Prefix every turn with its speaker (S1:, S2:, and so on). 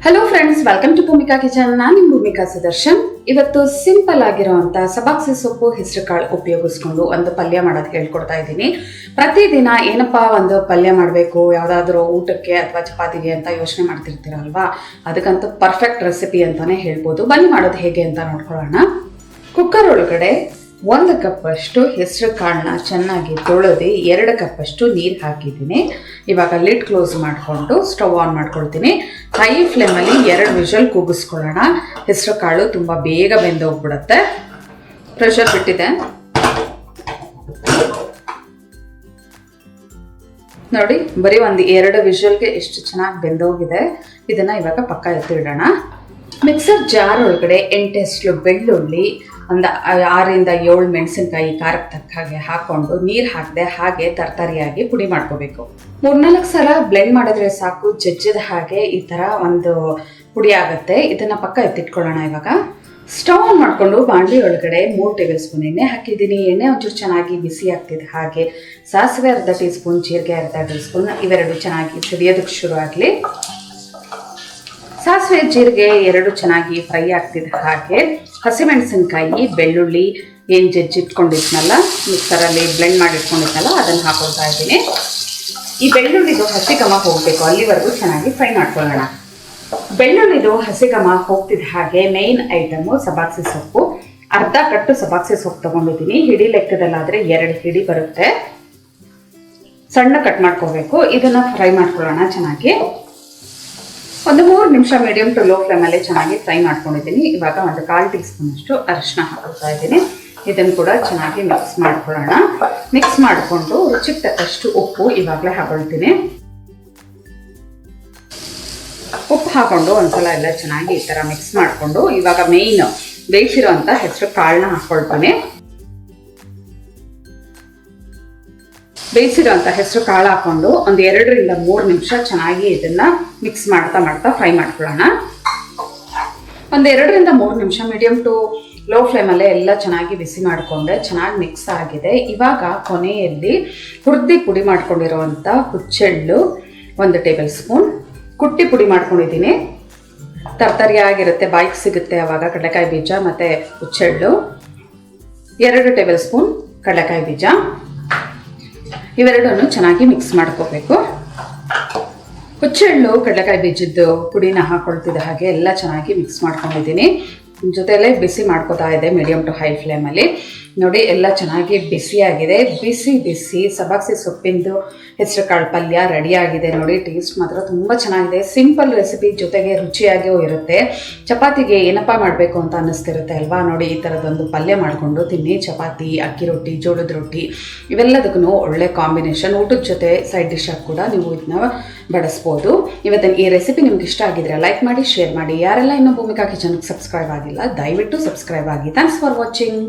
S1: Hello friends, welcome to Bhumika kitchen. ನಾನು ನಿಮ್ಮ ಭೂಮಿಕಾ ಸುದರ್ಶನ್. ಇವತ್ತು ಸಿಂಪಲ್ ಆಗಿರುವಂತ ಸಬಾಕ್ಸಿ ಸೊಪ್ಪು ಹೆಸರು ಕಾಳು ಉಪಯೋಗಿಸ್ಕೊಂಡು ಒಂದು ಪಲ್ಯ ಮಾಡೋದು ಹೇಳ್ಕೊಡ್ತಾ ಇದ್ದೀನಿ. ಪ್ರತಿದಿನ ಏನಪ್ಪಾ ಒಂದು ಪಲ್ಯ ಮಾಡಬೇಕು, ಯಾವುದಾದ್ರೂ ಊಟಕ್ಕೆ ಅಥವಾ ಚಪಾತಿಗೆ ಅಂತ ಯೋಚನೆ ಮಾಡ್ತಿರ್ತೀರಲ್ವಾ, ಅದಕ್ಕಂತೂ ಪರ್ಫೆಕ್ಟ್ ರೆಸಿಪಿ ಅಂತಾನೆ ಹೇಳ್ಬೋದು. ಬನ್ನಿ ಮಾಡೋದು ಹೇಗೆ ಅಂತ ನೋಡ್ಕೊಳ್ಳೋಣ. ಕುಕ್ಕರ್ ಒಳಗಡೆ 1 ಕಪ್ ಅಷ್ಟು ಹೆಸರು ಕಾಳನ್ನ ಚೆನ್ನಾಗಿ ತೊಳೆದು 2 ಕಪ್ ಅಷ್ಟು ನೀರು ಹಾಕಿದ್ದೀನಿ. ಇವಾಗ ಲಿಡ್ ಕ್ಲೋಸ್ ಮಾಡಿಕೊಂಡು ಸ್ಟವ್ ಆನ್ ಮಾಡ್ಕೊಳ್ತೀನಿ. ಹೈ ಫ್ಲೇಮಲ್ಲಿ 2 ವಿಷಲ್ ಕೂಗಿಸ್ಕೊಳ್ಳೋಣ. ಹೆಸರು ಕಾಳು ತುಂಬ ಬೇಗ ಬೆಂದೋಗ್ಬಿಡುತ್ತೆ. ಪ್ರೆಷರ್ ಬಿಟ್ಟಿದೆ ನೋಡಿ, ಬರೀ ಒಂದು 2 ವಿಷಲ್ಗೆ ಎಷ್ಟು ಚೆನ್ನಾಗಿ ಬೆಂದೋಗಿದೆ. ಇದನ್ನ ಇವಾಗ ಪಕ್ಕ ಎತ್ತಿಡೋಣ. ಮಿಕ್ಸರ್ ಜಾರ್ ಒಳಗಡೆ 8 ಎಸ್ಳು ಬೆಳ್ಳುಳ್ಳಿ, ಒಂದು 6 ಇಂದ 7 ಮೆಣಸಿನ್ಕಾಯಿ ಖಾರಕ್ಕೆ ತಕ್ಕ ಹಾಗೆ ಹಾಕೊಂಡು ನೀರು ಹಾಕದೆ ಹಾಗೆ ತರತರಿಯಾಗಿ ಪುಡಿ ಮಾಡ್ಕೋಬೇಕು. 3-4 ಸಲ ಬ್ಲೆಂಡ್ ಮಾಡಿದ್ರೆ ಸಾಕು, ಜಜ್ಜದ ಹಾಗೆ ಈ ಥರ ಒಂದು ಪುಡಿ ಆಗುತ್ತೆ. ಇದನ್ನ ಪಕ್ಕ ಎತ್ತಿಟ್ಕೊಳ್ಳೋಣ. ಇವಾಗ ಸ್ಟವ್ ಆನ್ ಮಾಡಿಕೊಂಡು ಬಾಣಲಿ ಒಳಗಡೆ 3 ಟೇಬಲ್ ಸ್ಪೂನ್ ಎಣ್ಣೆ ಹಾಕಿದ್ದೀನಿ. ಎಣ್ಣೆ ಒಂಚೂರು ಚೆನ್ನಾಗಿ ಬಿಸಿ ಆಗ್ತಿದೆ. ಹಾಗೆ ಸಾಸಿವೆ ಅರ್ಧ ಟೀ ಸ್ಪೂನ್, ಜೀರಿಗೆ ಅರ್ಧ ಟೀ ಸ್ಪೂನ್, ಇವೆರಡು ಚೆನ್ನಾಗಿ ಸಿಡಿಯೋದಕ್ಕೆ ಶುರು ಆಗಲಿ. ಸಾಸಿವೆ ಜೀರಿಗೆ 2 ಚೆನ್ನಾಗಿ ಫ್ರೈ ಆಗ್ತಿದೆ. ಹಾಗೆ ಹಸಿಮೆಣಸಿನ್ಕಾಯಿ, ಬೆಳ್ಳುಳ್ಳಿ ಏನು ಜಜ್ಜಿಟ್ಕೊಂಡಿದ್ನಲ್ಲ, ಮಿಕ್ಸರಲ್ಲಿ ಬ್ಲೆಂಡ್ ಮಾಡಿ ಇಟ್ಕೊಂಡಿದ್ನಲ್ಲ, ಅದನ್ನು ಹಾಕೊಳ್ತಾ ಇದ್ದೀನಿ. ಈ ಬೆಳ್ಳುಳ್ಳಿದು ಹಸಿ ಘಮ ಹೋಗಬೇಕು, ಅಲ್ಲಿವರೆಗೂ ಚೆನ್ನಾಗಿ ಫ್ರೈ ಮಾಡ್ಕೊಳ್ಳೋಣ. ಬೆಳ್ಳುಳ್ಳಿದು ಹಸಿ ಘಮ ಹೋಗ್ತಿದ್ದ ಹಾಗೆ ಮೇನ್ ಐಟಮು ಸಬಾಕ್ಸಿ ಸೊಪ್ಪು. ಅರ್ಧ ಕಟ್ಟು ಸಬಾಕ್ಸಿ ಸೊಪ್ಪು ತಗೊಂಡಿದ್ದೀನಿ. ಹಿಡಿ ಲೆಕ್ಕದಲ್ಲಾದರೆ 2 ಹಿಡಿ ಬರುತ್ತೆ. ಸಣ್ಣ ಕಟ್ ಮಾಡ್ಕೋಬೇಕು. ಇದನ್ನು ಫ್ರೈ ಮಾಡ್ಕೊಳ್ಳೋಣ ಚೆನ್ನಾಗಿ. ಒಂದು 3 ನಿಮಿಷ ಮೀಡಿಯಂ ಟು ಲೋ ಫ್ಲೇಮಲ್ಲಿ ಚೆನ್ನಾಗಿ ಫ್ರೈ ಮಾಡ್ಕೊಂಡಿದ್ದೀನಿ. ಇವಾಗ ಒಂದು 1/4 ಟೀ ಸ್ಪೂನ್ ಅಷ್ಟು ಅರಿಶಿನ ಹಾಕೊಳ್ತಾ ಇದ್ದೀನಿ. ಇದನ್ನು ಕೂಡ ಚೆನ್ನಾಗಿ ಮಿಕ್ಸ್ ಮಾಡ್ಕೊಳ್ಳೋಣ. ಮಿಕ್ಸ್ ಮಾಡಿಕೊಂಡು ರುಚಿಗೆ ತಕ್ಕಷ್ಟು ಉಪ್ಪು ಇವಾಗಲೇ ಹಾಕೊಳ್ತೀನಿ. ಉಪ್ಪು ಹಾಕೊಂಡು ಒಂದ್ಸಲ ಎಲ್ಲ ಚೆನ್ನಾಗಿ ಈ ಥರ ಮಿಕ್ಸ್ ಮಾಡಿಕೊಂಡು ಇವಾಗ ಮೇಯ್ನ್ ಬೇಯಿಸಿರೋಂಥ ಹೆಸರು ಕಾಳನ್ನ ಹಾಕ್ಕೊಳ್ತೀನಿ. ಬೇಯಿಸಿರೋಂಥ ಹೆಸರು ಕಾಳು ಹಾಕೊಂಡು ಒಂದು 2ರಿಂದ 3 ನಿಮಿಷ ಚೆನ್ನಾಗಿ ಇದನ್ನ ಮಿಕ್ಸ್ ಮಾಡ್ತಾ ಫ್ರೈ ಮಾಡ್ಕೊಳ್ಳೋಣ. ಒಂದು 2ರಿಂದ 3 ನಿಮಿಷ ಮೀಡಿಯಂ ಟು ಲೋ ಫ್ಲೇಮಲ್ಲೇ ಎಲ್ಲ ಚೆನ್ನಾಗಿ ಬಿಸಿ ಮಾಡಿಕೊಂಡೆ. ಚೆನ್ನಾಗಿ ಮಿಕ್ಸ್ ಆಗಿದೆ. ಇವಾಗ ಕೊನೆಯಲ್ಲಿ ಹುರಿದು ಪುಡಿ ಮಾಡ್ಕೊಂಡಿರುವಂಥ ಹುಚ್ಚೆಳ್ಳು 1 ಟೇಬಲ್ ಸ್ಪೂನ್, ಕುಟ್ಟಿ ಪುಡಿ ಮಾಡ್ಕೊಂಡಿದ್ದೀನಿ. ತರ್ತರಿಯಾಗಿರುತ್ತೆ, ಬಾಯಿಗೆ ಸಿಗುತ್ತೆ ಆವಾಗ. ಕಡಲೆಕಾಯಿ ಬೀಜ ಮತ್ತು ಹುಚ್ಚೆಳ್ಳು 2 ಟೇಬಲ್ ಸ್ಪೂನ್, ಕಡಲೆಕಾಯಿ ಬೀಜ ಇವೆರಡನ್ನು ಚೆನ್ನಾಗಿ ಮಿಕ್ಸ್ ಮಾಡ್ಕೋಬೇಕು. ಹುಚ್ಚೆಳ್ಳು ಕಡಲೆಕಾಯಿ ಬೀಜದ್ದು ಪುಡಿನ ಹಾಕೊಳ್ತಿದ್ದ ಹಾಗೆ ಎಲ್ಲ ಚೆನ್ನಾಗಿ ಮಿಕ್ಸ್ ಮಾಡ್ಕೊಂಡಿದ್ದೀನಿ. ಜೊತೆಯಲ್ಲೇ ಬಿಸಿ ಮಾಡ್ಕೋತಾ ಇದೆ ಮೀಡಿಯಂ ಟು ಹೈ ಫ್ಲೇಮಲ್ಲಿ. ನೋಡಿ, ಎಲ್ಲ ಚೆನ್ನಾಗಿ ಬಿಸಿಯಾಗಿದೆ. ಬಿಸಿ ಸಬಾಕ್ಸಿ ಸೊಪ್ಪಿಂದು ಹೆಸರು ಕಾಳು ಪಲ್ಯ ರೆಡಿಯಾಗಿದೆ. ನೋಡಿ, ಟೇಸ್ಟ್ ಮಾತ್ರ ತುಂಬ ಚೆನ್ನಾಗಿದೆ. ಸಿಂಪಲ್ ರೆಸಿಪಿ, ಜೊತೆಗೆ ರುಚಿಯಾಗಿಯೂ ಇರುತ್ತೆ. ಚಪಾತಿಗೆ ಏನಪ್ಪ ಮಾಡಬೇಕು ಅಂತ ಅನ್ನಿಸ್ತಿರುತ್ತೆ ಅಲ್ವಾ. ನೋಡಿ, ಈ ಥರದೊಂದು ಪಲ್ಯ ಮಾಡಿಕೊಂಡು ತಿನ್ನಿ. ಚಪಾತಿ, ಅಕ್ಕಿ ರೊಟ್ಟಿ, ಜೋಳದ ರೊಟ್ಟಿ ಇವೆಲ್ಲದಕ್ಕೂ ಒಳ್ಳೆ ಕಾಂಬಿನೇಷನ್. ಊಟದ ಜೊತೆ ಸೈಡ್ ಡಿಶ್ ಆಗಿ ಕೂಡ ನೀವು ಇದನ್ನ ಬಳಸ್ಬೋದು. ಇವತ್ತಿನ ಈ ರೆಸಿಪಿ ನಿಮ್ಗೆ ಇಷ್ಟ ಆಗಿದ್ರೆ ಲೈಕ್ ಮಾಡಿ, ಶೇರ್ ಮಾಡಿ. ಯಾರೆಲ್ಲ ಇನ್ನೂ ಭೂಮಿಕಾ ಕಿಚನ್ಗೆ ಸಬ್ಸ್ಕ್ರೈಬ್ ಆಗಿಲ್ಲ, ದಯವಿಟ್ಟು ಸಬ್ಸ್ಕ್ರೈಬ್ ಆಗಿ. Thanks for watching.